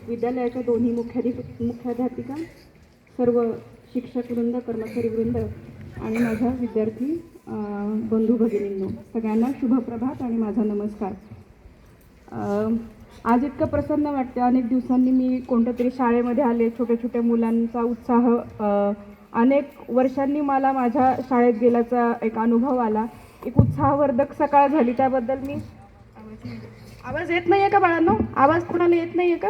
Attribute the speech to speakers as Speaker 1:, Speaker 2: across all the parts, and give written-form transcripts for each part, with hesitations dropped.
Speaker 1: विद्यालयाच्या दोन्ही मुख्याध्यापिका, सर्व शिक्षकवृंद, कर्मचारीवृंद आणि माझ्या विद्यार्थी बंधू भगिनींनो, सगळ्यांना शुभप्रभात आणि माझा नमस्कार. आज इतकं प्रसन्न वाटतं. अनेक दिवसांनी मी कोणत्या तरी शाळेमध्ये आले. छोट्या छोट्या मुलांचा उत्साह, अनेक वर्षांनी मला माझ्या शाळेत गेल्याचा एक अनुभव आला. एक उत्साहवर्धक सकाळ झाली. त्याबद्दल मी आवाज येत नाही आहे का बाळांनो? आवाज कोणाला येत नाही आहे का?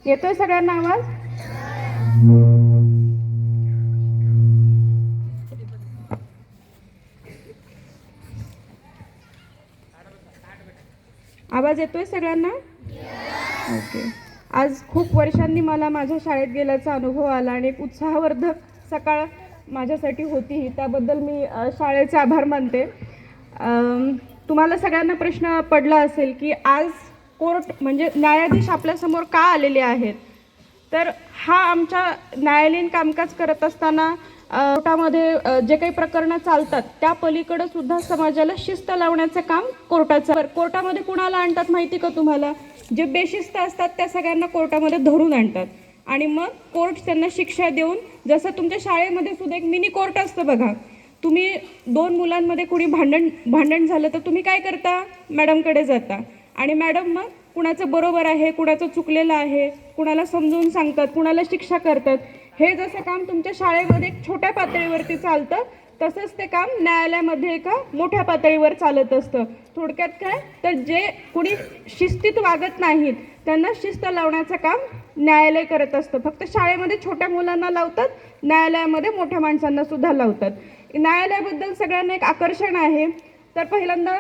Speaker 1: येतोय सगळ्यांना आवाज? आवाज येतोय सगळ्यांना? ओके. आज खूप वर्षांनी मला माझ्या शाळेत गेल्याचा अनुभव आला आणि एक उत्साहवर्धक सकाळ माझ्यासाठी होती. त्याबद्दल मी शाळेचे आभार मानते. तुम्हाला सगळ्यांना प्रश्न पडला असेल की आज कोर्ट म्हणजे न्यायाधीश आपल्यासमोर का आलेले आहेत? तर हा आमच्या न्यायालयीन कामकाज करत असताना कोर्टामध्ये जे काही प्रकरणं चालतात त्या पलीकडे सुद्धा समाजाला शिस्त लावण्याचं काम कोर्टाचं. कोर्टामध्ये कुणाला आणतात माहिती का तुम्हाला? जे बेशिस्त असतात त्या सगळ्यांना कोर्टामध्ये धरून आणतात आणि मग कोर्ट त्यांना शिक्षा देऊन, जसं तुमच्या शाळेमध्ये सुद्धा एक मिनी कोर्ट असतं बघा. तुम्ही दोन मुलांमध्ये कोणी भांडण झालं तर तुम्ही काय करता? मॅडमकडे जाता आणि मॅडम मग कुणाचं बरोबर आहे, कुणाचं चुकलेलं आहे, कुणाला समजून सांगतात, कुणाला शिक्षा करतात. हे जसं काम तुमच्या शाळेमध्ये एक छोट्या पातळीवरती चालतं, तसंच ते काम न्यायालयामध्ये एका मोठ्या पातळीवर चालत असतं. थोडक्यात काय तर जे कोणी शिस्तीत वागत नाहीत त्यांना शिस्त लावण्याचं काम न्यायालय करत असतं. फक्त शाळेमध्ये छोट्या मुलांना लावतात, न्यायालयामध्ये मोठ्या माणसांना सुद्धा लावतात. न्यायालयाबद्दल सगळ्यांना एक आकर्षण आहे. तर पहिल्यांदा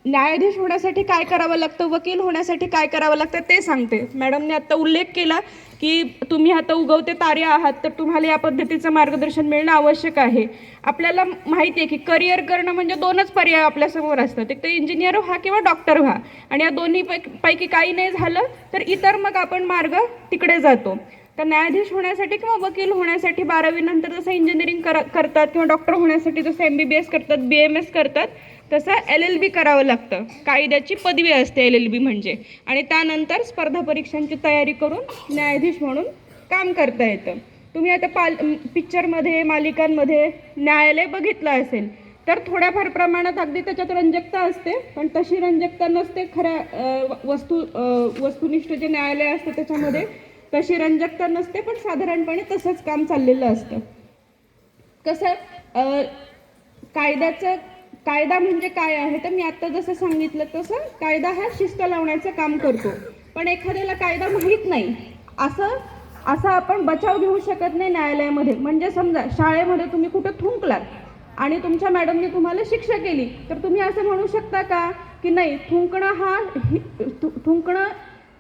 Speaker 1: न्यायाधीश होण्यासाठी काय करावं लागतं, वकील होण्यासाठी काय करावं लागतं ते सांगते. मॅडमने आता उल्लेख केला की तुम्ही आता उगवते तारे आहात, तर तुम्हाला या पद्धतीचं मार्गदर्शन मिळणं आवश्यक आहे. आपल्याला माहिती आहे की करिअर करणं म्हणजे दोनच पर्याय आपल्यासमोर असतात. एक तर इंजिनियर व्हा किंवा डॉक्टर व्हा, आणि या दोन्ही पैकी काही नाही झालं तर इतर मग आपण मार्ग तिकडे जातो. तर न्यायाधीश होण्यासाठी किंवा वकील होण्यासाठी 12वी नंतर जसं इंजिनिअरिंग करतात किंवा डॉक्टर होण्यासाठी जसं MBBS करतात, BMS करतात, तसं LLB करावं लागतं. कायद्याची पदवी असते LLB म्हणजे. आणि त्यानंतर स्पर्धा परीक्षांची तयारी करून न्यायाधीश म्हणून काम करता येतं. तुम्ही आता पिक्चरमध्ये, मालिकांमध्ये न्यायालय बघितलं असेल तर थोड्याफार प्रमाणात अगदी त्याच्यात रंजकता असते, पण तशी रंजकता नसते खऱ्या वस्तुनिष्ठ जे न्यायालय असतं त्याच्यामध्ये. तशी रंजकता नसते, पण साधारणपणे तसंच काम चाललेलं असतं. कसं कायदा म्हणजे काय आहे? तर मी आता जसं सांगितलं तसं कायदा हा शिस्त लावण्याचं काम करतो. पण एखाद्याला कायदा माहीत नाही असं आपण बचाव घेऊ शकत नाही न्यायालयामध्ये. म्हणजे समजा शाळेमध्ये तुम्ही कुठं थुंकलात आणि तुमच्या मॅडमने तुम्हाला शिक्षा केली, तर तुम्ही असं म्हणू शकता का की नाही, थुंकणं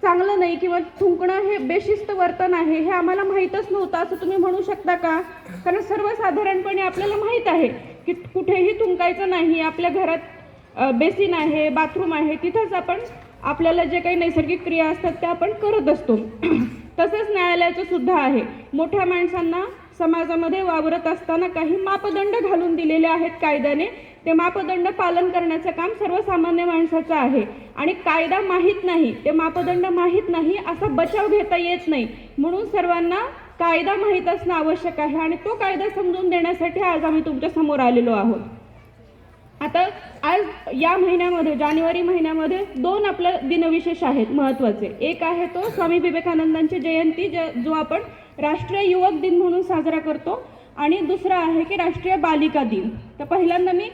Speaker 1: चांगलं नाही किंवा थुंकणं हे बेशिस्त वर्तन आहे, हे आम्हाला माहीतच नव्हतं, असं तुम्ही म्हणू शकता का? कारण सर्वसाधारणपणे आपल्याला माहीत आहे की कुठेही थुंकायचं नाही. आपल्या घरात बेसिन आहे, बाथरूम आहे, तिथंच आपण आपल्याला जे काही नैसर्गिक क्रिया असतात त्या आपण करत असतो. तसंच न्यायालयाचं सुद्धा आहे. मोठ्या माणसांना समाजामध्ये वावरत असताना काही मापदंड घालून दिलेले आहेत कायद्याने. ते मापदंड पालन करण्याचं काम सर्वसामान्य माणसाचं आहे. आणि कायदा माहीत नाही, ते मापदंड माहीत नाही, असा बचाव घेता येत नाही. म्हणून सर्वांना कायदा माहीत असणं आवश्यक आहे आणि तो कायदा समजून देण्यासाठी आज आम्ही तुमच्या समोर आलेलो आहोत. आता आज या महिन्यामध्ये, जानेवारी महिन्यामध्ये 2 आपले दिनविशेष आहेत महत्त्वाचे. एक आहे तो स्वामी विवेकानंदांची जयंती, जो आपण राष्ट्रीय युवक दिन म्हणून साजरा करतो, आणि दुसरा आहे की राष्ट्रीय बालिका दिन. तर पहिल्यांदा मी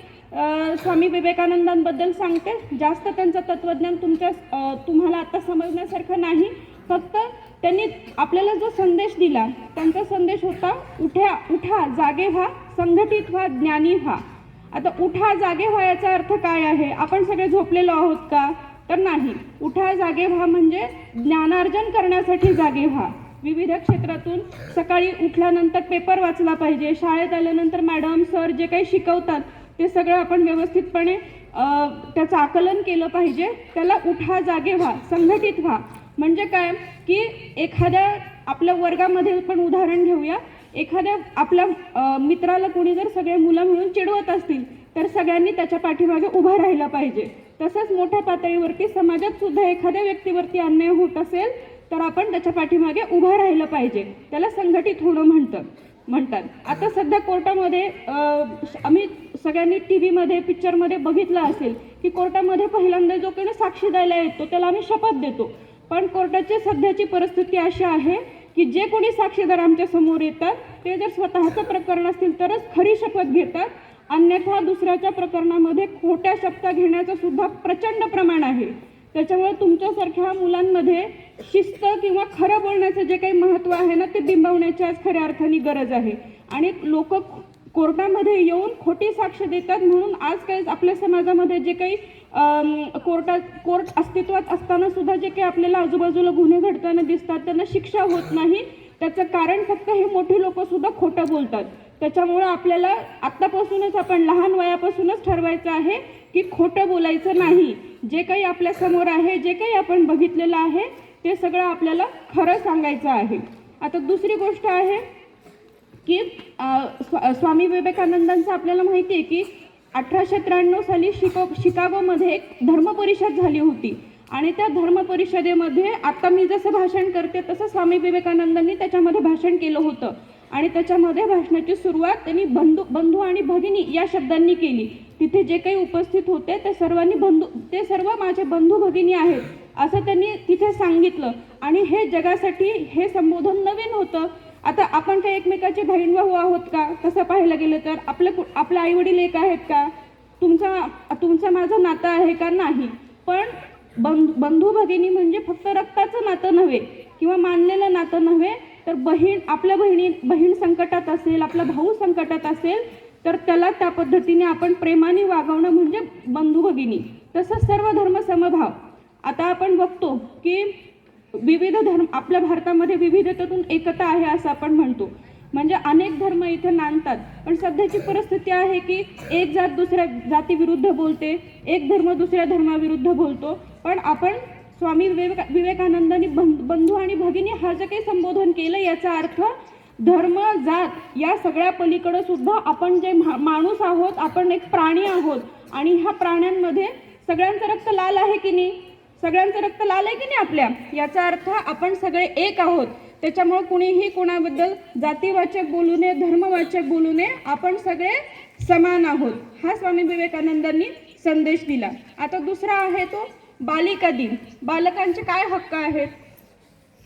Speaker 1: स्वामी विवेकानंदांबद्दल सांगते. जास्त त्यांचं तत्त्वज्ञान तुम्हाला आता समजण्यासारखं नाही. फक्त त्यांनी आपल्याला जो संदेश दिला, त्यांचा संदेश होता उठा, जागे व्हा, संघटित व्हा, ज्ञानी व्हा. आता उठा, जागे व्हा याचा अर्थ काय आहे? आपण सगळे झोपलेलो आहोत का? तर नाही. उठा, जागे व्हा म्हणजे ज्ञानार्जन करण्यासाठी जागे व्हा. विविध क्षेत्रातून सकाळी उठल्यानंतर पेपर वाचला पाहिजे. शाळेत आल्यानंतर मॅडम, सर जे काही शिकवतात ते सगळं आपण व्यवस्थितपणे त्याचं आकलन केलं पाहिजे. त्याला उठा, जागे व्हा, संघटित व्हा म्हणजे काय की एखाद्या आपल्या वर्गामध्ये पण उदाहरण घेऊया. एखाद्या आपल्या मित्राला कोणी जर सगळे मुलं मिळून चिडवत असतील तर सगळ्यांनी त्याच्या पाठीमागे उभं राहिलं पाहिजे. तसंच मोठ्या पातळीवरती समाजात सुद्धा एखाद्या व्यक्तीवरती अन्याय होत असेल तर आपण त्याच्या पाठीमागे उभं राहिलं पाहिजे. त्याला संघटित होणं म्हणतात. आता सध्या कोर्टामध्ये आम्ही सगळ्यांनी टीव्हीमध्ये पिक्चरमध्ये बघितलं असेल की कोर्टामध्ये पहिल्यांदा जो कोणी साक्षी द्यायला येतो त्याला आम्ही शपथ देतो. पण कोर्टाची सध्याची परिस्थिती अशी आहे की जे कोणी साक्षीदार आमच्या समोर येतात ते जर स्वतःचं प्रकरण असतील तरच खरी शपथ घेतात, अन्यथा दुसऱ्याच्या प्रकरणामध्ये खोट्या शपथा घेण्याचं सुद्धा प्रचंड प्रमाण आहे. त्याच्यामुळे तुमच्यासारख्या मुलांमध्ये शिस्त किंवा खरं बोलण्याचं जे काही महत्त्व आहे ना ते बिंबवण्याची आज खऱ्या अर्थाने गरज आहे. आणि लोक कोर्टामध्ये येऊन खोटी साक्ष देतात म्हणून आज काही आपल्या समाजामध्ये जे काही कोर्ट अस्तित्वात असताना सुद्धा जे काही आपल्याला आजूबाजूला गुन्हे घडताना दिसतात त्यांना शिक्षा होत नाही. त्याचं कारण फक्त हे मोठे लोक सुद्धा खोटं बोलतात. त्याच्यामुळं आपल्याला आत्तापासूनच आपण लहान वयापासूनच ठरवायचं आहे की खोटं बोलायचं नाही. जे काही आपल्या समोर आहे, जे काही आपण बघितलेलं आहे ते सगळं आपल्याला खरं सांगायचं आहे. आता दुसरी गोष्ट आहे की स्वामी विवेकानंदांचं आपल्याला माहिती आहे की 1893 साली शिकागोमध्ये एक धर्मपरिषद झाली होती आणि त्या धर्मपरिषदेमध्ये आता मी जसं भाषण करते तसं स्वामी विवेकानंदांनी त्याच्यामध्ये भाषण केलं होतं. आणि त्याच्यामध्ये भाषणाची सुरुवात त्यांनी बंधू आणि भगिनी या शब्दांनी केली. तिथे जे काही उपस्थित होते ते सर्व माझे बंधू भगिनी आहेत असं त्यांनी तिथे सांगितलं. आणि हे जगासाठी हे संबोधन नवीन होतं. आता आपण काही एकमेकाचे बहीण भाऊ आहोत का? तसं पाहायला गेलं तर आपले आई वडील एक आहेत का? तुमचं माझं नातं आहे का? नाही. पण बंधू भगिनी म्हणजे फक्त रक्ताचं नातं नव्हे किंवा मानलेलं नातं नव्हे, तर आपल्या बहीण संकटात असेल, आपला भाऊ संकटात असेल तर त्याला त्या पद्धतीने आपण प्रेमाने वागवणं म्हणजे बंधू भगिनी. तसंच सर्व धर्म समभाव. आता आपण बघतो की विविध धर्म आपल्या भारतामध्ये विविधतेतून एकता आहे असं आपण म्हणतो. म्हणजे अनेक धर्म इथे नांदतात. पण सध्याची परिस्थिती आहे की एक जात दुसऱ्या जातीविरुद्ध बोलते, एक धर्म दुसऱ्या धर्माविरुद्ध बोलतो. पण आपण स्वामी विवेकानंदांनी बंधू आणि भगिनी हा जे काही संबोधन केलं याचा अर्थ धर्म जात या सगळ्या पलीकडे सुद्धा आपण जे माणूस आहोत, आपण एक प्राणी आहोत आणि ह्या प्राण्यांमध्ये सगळ्यांचं रक्त लाल आहे की नाही? सगळ्यांचं रक्त लाल आहे की नाही आपल्या? याचा अर्थ आपण सगळे एक आहोत. त्याच्यामुळे कुणीही कोणाबद्दल जातीवाचक बोलू नये, धर्मवाचक बोलू नये, आपण सगळे समान आहोत. हा स्वामी विवेकानंदांनी संदेश दिला. आता दुसरा आहे तो बालिका दिन. बालकांचे काय हक्क आहेत?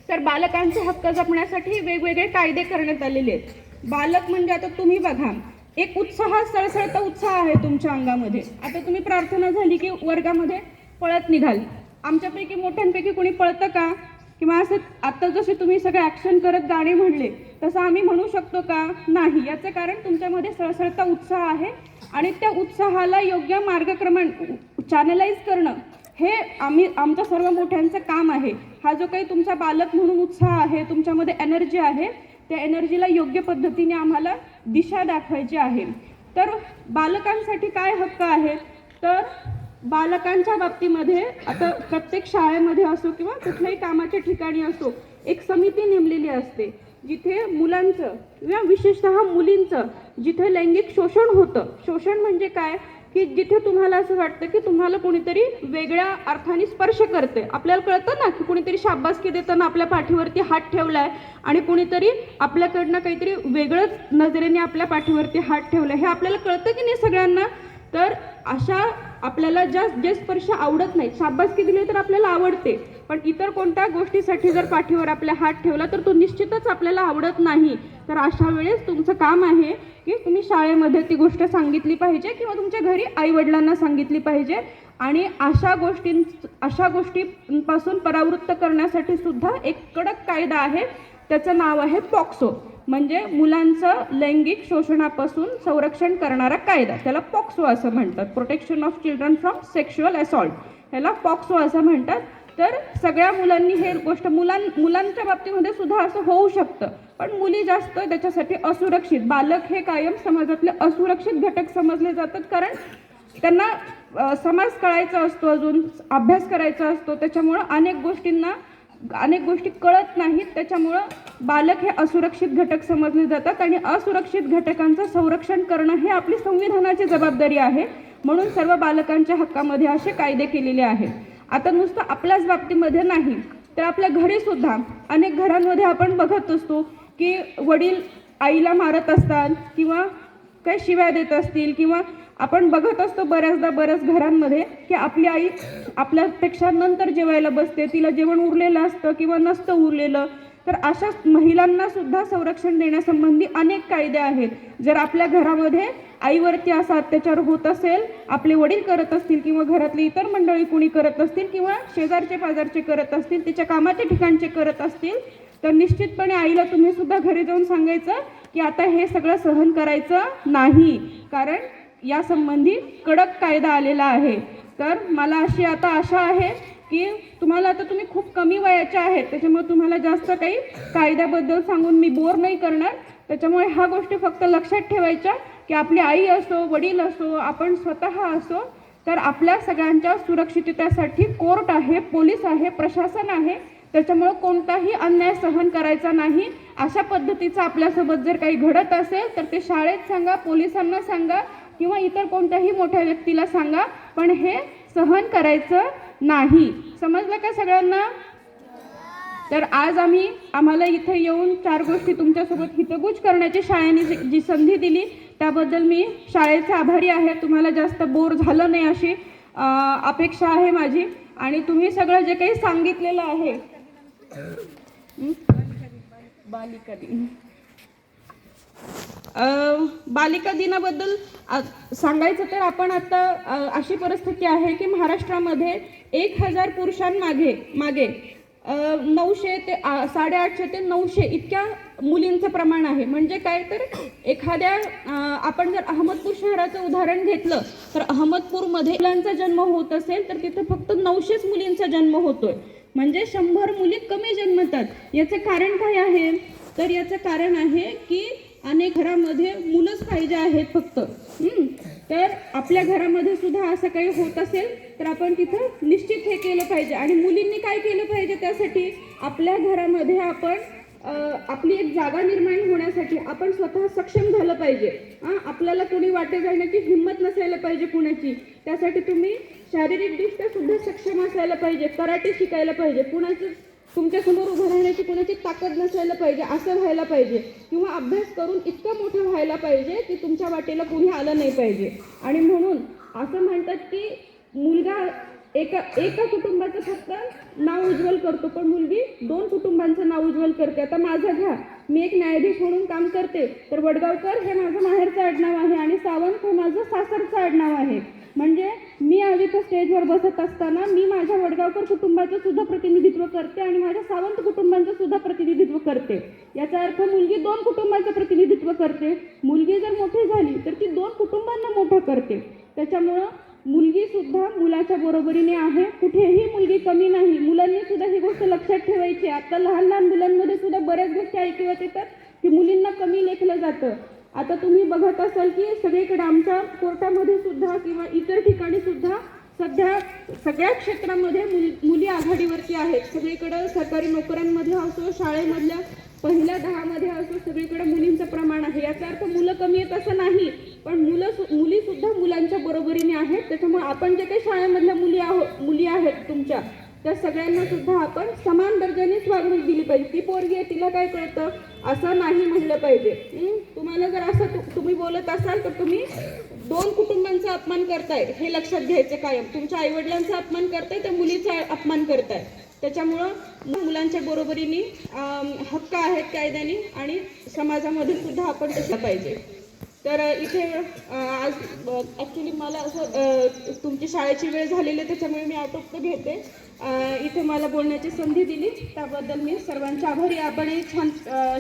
Speaker 1: तर बालकांचे हक्क जपण्यासाठी वेगवेगळे कायदे करण्यात आलेले आहेत. बालक म्हणजे आता तुम्ही बघा, एक उत्साह, सळसळता उत्साह आहे तुमच्या अंगामध्ये. आता तुम्ही प्रार्थना झाली की वर्गामध्ये पळत निघाल. आमच्यापैकी मोठ्यांपैकी कोणी पळतं का? किंवा असं आता जसे तुम्ही सगळे ॲक्शन करत गाणे म्हणले तसं आम्ही म्हणू शकतो का? नाही. याचं कारण तुमच्यामध्ये सळसळता उत्साह आहे आणि त्या उत्साहाला योग्य मार्गक्रमण चॅनलाइज करणं हे आमच्या सर्व मोठ्यांचं काम आहे. हा जो काही तुमचा बालक म्हणून उत्साह आहे, तुमच्यामध्ये एनर्जी आहे, त्या एनर्जीला योग्य पद्धतीने आम्हाला दिशा दाखवायची आहे. तर बालकांसाठी काय हक्क आहेत? तर बालकांच्या बाबतीमध्ये आता प्रत्येक शाळेमध्ये असो किंवा कुठल्याही कामाच्या ठिकाणी असो एक समिती नेमलेली असते जिथे मुलांचं किंवा विशेषतः मुलींचं जिथे लैंगिक शोषण होतं. शोषण म्हणजे काय की जिथे तुम्हाला असं वाटतं की तुम्हाला कोणीतरी वेगळ्या अर्थाने स्पर्श करते. आपल्याला कळतं ना की कोणीतरी शाबासकी देताना आपल्या पाठीवरती हात ठेवलाय आणि कोणीतरी आपल्याकडनं काहीतरी वेगळंच नजरेने आपल्या पाठीवरती हात ठेवलाय. हे आपल्याला कळतं की नाही सगळ्यांना? तर अशा आपल्याला जे स्पर्श आवडत नाही, शाबासकी दिली तर आपल्याला आवडते, पण इतर कोणत्या गोष्टीसाठी जर पाठीवर आपला हात ठेवला तर तो निश्चितच आपल्याला आवडत नाही. तर अशा वेळेस तुमचं काम आहे की तुम्ही शाळेमध्ये ती गोष्ट सांगितली पाहिजे किंवा तुमच्या घरी आईवडिलांना सांगितली पाहिजे. आणि अशा गोष्टींपासून परावृत्त करण्यासाठी सुद्धा एक कडक कायदा आहे. त्याचं नाव आहे पॉक्सो, म्हणजे मुलांचं लैंगिक शोषणापासून संरक्षण करणारा कायदा. त्याला पॉक्सो असं म्हणतात, protection of children from sexual assault, ह्याला पॉक्सो असं म्हणतात. तर सगळ्या मुलांनी हे गोष्ट मुलांच्या बाबतीमध्ये सुद्धा असं होऊ शकतं, पण मुली जास्त त्याच्यासाठी असुरक्षित. बालक हे कायम समाजातले असुरक्षित घटक समजले जातात, कारण त्यांना समाज कळायचा असतो, अजून अभ्यास करायचा असतो, त्याच्यामुळं अनेक गोष्टी कळत नाहीत. त्याच्यामुळं बालक हे असुरक्षित घटक समजले जातात आणि असुरक्षित घटकांचं संरक्षण करणं हे आपली संविधानाची जबाबदारी आहे. म्हणून सर्व बालकांच्या हक्कामध्ये असे कायदे केलेले आहेत. आता नुसतं आपल्याच बाबतीमध्ये नाही तर आपल्या घरी सुद्धा अनेक घरांमध्ये आपण बघत असतो की वडील आईला मारत असतात किंवा काही शिव्या देत असतील, किंवा आपण बघत असतो बऱ्याच घरांमध्ये की आपली आई आपल्यापेक्षा नंतर जेवायला बसते, तिला जेवण उरलेलं असतं किंवा नसतं उरलेलं. तर अशा महिलांना सुद्धा संरक्षण देण्यासंबंधी अनेक कायदे आहेत. जर आपल्या घरामध्ये आईवरती असा अत्याचार होत असेल, आपले वडील करत असतील किंवा घरातली इतर मंडळी कोणी करत असतील किंवा शेजारचे पाजारचे करत असतील, तिच्या कामाच्या ठिकाणचे करत असतील, तर निश्चितपणे आईला तुम्ही सुद्धा घरी जाऊन सांगायचं की आता हे सगळं सहन करायचं नाही, कारण या संबंधी कडक कायदा आलेला आहे. तर मला अशी आता आशा आहे की तुम्हाला आता तुम्ही खूप कमी वयाच्या आहेत, त्याच्यामुळे तुम्हाला जास्त काही कायद्याबद्दल सांगून मी बोर नाही करणार. त्याच्यामुळे ह्या गोष्टी फक्त लक्षात ठेवायच्या की आपली आई असो, वडील असो, आपण स्वतः असो, तर आपल्या सगळ्यांच्या सुरक्षिततेसाठी कोर्ट आहे, पोलीस आहे, प्रशासन आहे. त्याच्यामुळे कोणताही अन्याय सहन करायचा नाही. अशा पद्धतीचं आपल्यासोबत जर काही घडत असेल तर ते शाळेत सांगा, पोलिसांना सांगा किंवा इतर कोणत्याही मोठ्या व्यक्तीला सांगा, पण हे सहन करायचं नाही. समजलं का सगळ्यांना? तर आज आम्हाला इथे येऊन 4 गोष्टी तुमच्यासोबत हितगुज करण्याची शाळेने जी संधी दिली त्याबद्दल मी शाळेचे आभारी आहे. तुम्हाला जास्त बोर झालं नाही अशी अपेक्षा आहे माझी. आणि तुम्ही सगळं जे काही सांगितलेलं आहे बालिका दिनाबद्दल सांगायचं तर आपण आता अशी परिस्थिती आहे की महाराष्ट्रामध्ये 1000 पुरुषांमागे 900 ते 850 ते 900 इतक्या मुलींचं प्रमाण आहे. म्हणजे काय तर एखाद्या आपण जर अहमदपूर शहराचं उदाहरण घेतलं तर अहमदपूरमध्ये मुलांचा जन्म होत असेल तर तिथं फक्त 900च मुलींचा जन्म होतोय. म्हणजे 100 मुली कमी जन्मतात. याचं कारण काय आहे? तर याचं कारण आहे की अनेक घरामध्ये मुलंच पाहिजे आहेत फक्त. तर आपल्या घरामध्ये सुद्धा असं काही होत असेल तर आपण तिथं निश्चित हे केलं पाहिजे. आणि मुलींनी काय केलं पाहिजे त्यासाठी? आपल्या घरामध्ये आपण आपली एक जागा निर्माण होण्यासाठी आपण स्वतः सक्षम झालं पाहिजे. आपल्याला कोणी वाटे जाण्याची हिंमत नसायला पाहिजे कुणाची. त्यासाठी तुम्ही शारीरिकदृष्ट्या सुद्धा सक्षम असायला पाहिजे. कराटे शिकायला पाहिजे. तुमच्यासमोर उभं राहण्याची कुणाची ताकद नसायला पाहिजे, असं व्हायला पाहिजे. किंवा अभ्यास करून इतकं मोठं व्हायला पाहिजे की तुमच्या वाटेला कोणी आलं नाही पाहिजे. आणि म्हणून असं म्हणतात की मुलगा एका कुटुंबाचं फक्त नाव उज्ज्वल करतो, पण मुलगी 2 कुटुंबांचं नाव उज्ज्वल करते. आता माझं घ्या, मी एक न्यायाधीश म्हणून काम करते, तर वडगावकर हे माझं माहेरचं आडनाव आहे आणि सावंत हे माझं सासरचं आडनाव आहे. म्हणजे मी आज इथं स्टेजवर बसत असताना मी माझ्या वडगावकर कुटुंबाचं सुद्धा प्रतिनिधित्व करते आणि माझ्या सावंत कुटुंबाचं सुद्धा प्रतिनिधित्व करते. याचा अर्थ मुलगी 2 कुटुंबाचं प्रतिनिधित्व करते. मुलगी जर मोठी झाली तर ती 2 कुटुंबांना मोठं करते. त्याच्यामुळं मुलगी सुद्धा मुलाच्या बरोबरीने आहे. कुठेही मुलगी कमी नाही. मुलांनी सुद्धा ही गोष्ट लक्षात ठेवायची. आता लहान मुलांमध्ये सुद्धा बऱ्याच गोष्टी ऐकवत येतात की मुलींना कमी लेखलं जातं. आता तुम्ही बघत असाल की सगळीकडे आमच्या कोर्टामध्ये सुद्धा किंवा इतर ठिकाणी सुद्धा सध्या सगळ्या क्षेत्रामध्ये मुली आघाडीवरती आहेत. सगळीकडे सरकारी नोकऱ्यांमध्ये असो, शाळेमधल्या पहिल्या 10 मध्ये असो, सगळीकडे मुलींचं प्रमाण आहे. याचा अर्थ मुलं कमी आहेत असं नाही, पण मुली सुद्धा मुलांच्या बरोबरीने आहेत. त्याच्यामुळे आपण जे काही शाळेमधल्या मुली आहेत तुमच्या, त्या सगळ्यांना सुद्धा आपण समान दर्जानेच वागणूक दिली पाहिजे. ती पोरगी आहे, तिला काय कळतं असं नाही म्हणलं पाहिजे. तुम्हाला जर असं तुम्ही बोलत असाल तर तुम्ही 2 कुटुंबांचा अपमान करताय, हे लक्षात घ्यायचं कायम. तुमच्या आईवडिलांचा अपमान करताय, त्या मुलीचा अपमान करताय. त्याच्यामुळं मुलांच्या बरोबरीने हक्क आहेत कायद्याने आणि समाजामध्ये सुद्धा आपण तसं पाहिजे. तर इथे आज ॲक्च्युली मला असं तुमची शाळेची वेळ झालेली आहे, त्याच्यामुळे मी आटोपत घेते. इथे मला बोलण्याची संधी दिली त्याबद्दल मी सर्वांचे आभारी. आपणही छान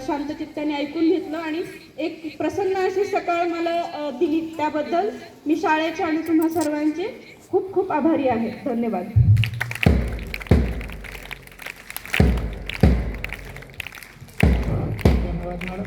Speaker 1: शांत चित्ताने ऐकून घेतलं आणि एक प्रसन्न अशी सकाळ मला दिली, त्याबद्दल मी शाळेचे आणि तुम्हा सर्वांचे खूप खूप आभारी आहे. धन्यवाद.
Speaker 2: धन्यवाद मॅडम.